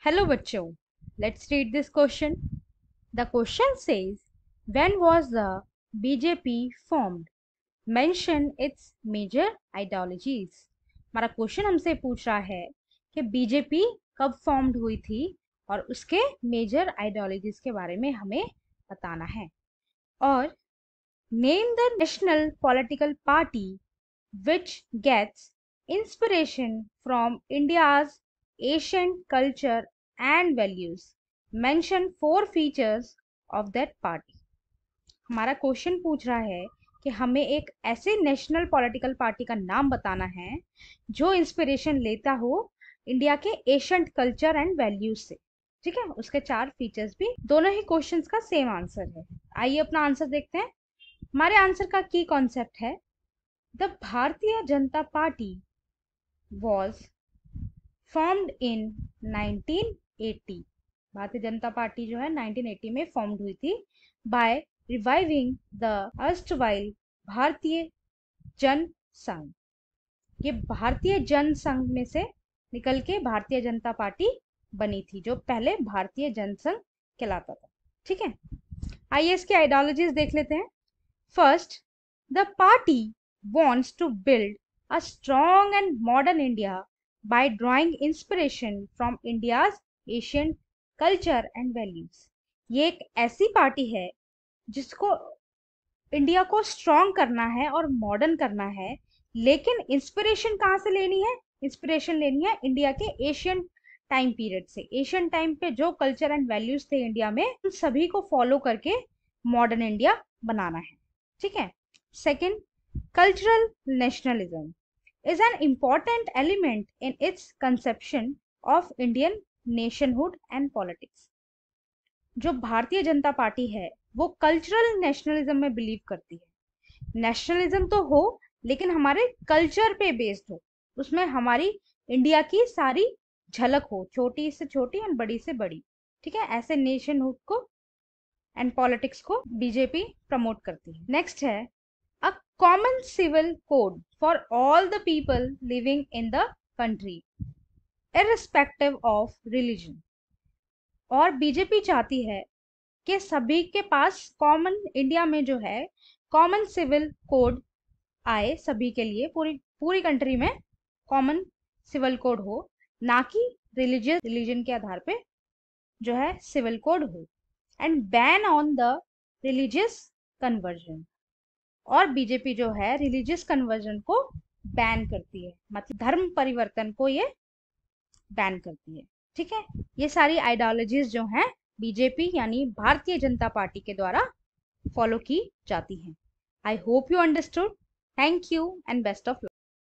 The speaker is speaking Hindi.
Hello बच्चों, let's read this question. The question says, when was the BJP formed? Mention its major ideologies. हमारा क्वेश्चन हमसे पूछ रहा है कि बीजेपी कब फॉर्म्ड हुई थी और उसके मेजर आइडियोलॉजीज के बारे में हमें बताना है. और name the national political party which gets inspiration from India's ancient culture and values. Mention 4 features of that party. हमारा क्वेश्चन पूछ रहा है कि हमें एक ऐसे नेशनल पॉलिटिकल पार्टी का नाम बताना है जो इंस्पिरेशन लेता हो इंडिया के एशियंट कल्चर एंड वैल्यूज से. ठीक है, उसके 4 फीचर्स भी. दोनों ही क्वेश्चंस का सेम आंसर है. आइए अपना आंसर देखते हैं. हमारे आंसर का की कॉन्सेप्ट है, The Bharatiya Janata Party was formed in 1980. Bharatiya Janata party जो है 1980 में फॉर्म्ड हुई थी by reviving the erstwhile भारतीय जन संघ. ये भारतीय जन संघ में से निकल के भारतीय जनता पार्टी बनी थी, जो पहले भारतीय जन संघ कहलाता था. ठीक है, आइए इसके आइडियोलॉजीज देख लेते हैं. First, the party wants to build a strong and modern India by drawing inspiration from India's ancient culture and values. ये एक ऐसी पार्टी है जिसको इंडिया को स्ट्रॉन्ग करना है और मॉडर्न करना है, लेकिन इंस्पिरेशन कहाँ से लेनी है? इंस्पिरेशन लेनी है इंडिया के एशियन टाइम पीरियड से. एशियन टाइम पे जो कल्चर एंड वैल्यूज थे इंडिया में, उन सभी को फॉलो करके मॉडर्न इंडिया बनाना है. ठीक है. Second, cultural nationalism is an important element in its conception of Indian nationhood and politics. जो भारतीय जनता पार्टी है वो कल्चरल नेशनलिज्म में बिलीव करती है. नेशनलिज्म तो हो लेकिन हमारे कल्चर पे बेस्ड हो, उसमें हमारी इंडिया की सारी झलक हो, छोटी से छोटी और बड़ी से बड़ी. ठीक है, ऐसे नेशनहुड को एंड पॉलिटिक्स को बीजेपी प्रमोट करती है. नेक्स्ट है a common civil code for all the people living in the country irrespective of religion. और बीजेपी चाहती है कि सभी के पास कॉमन, इंडिया में जो है कॉमन सिविल कोड आए सभी के लिए, पूरी कंट्री में कॉमन सिविल कोड हो, ना कि रिलीजन के आधार पे जो है सिविल कोड हो. And ban on the religious conversion. और बीजेपी जो है रिलीजियस कन्वर्जन को बैन करती है, मतलब धर्म परिवर्तन को ये बैन करती है. ठीक है, ये सारी आइडियोलॉजीज जो हैं बीजेपी यानी भारतीय जनता पार्टी के द्वारा फॉलो की जाती हैं. I hope you understood. Thank you and best of luck.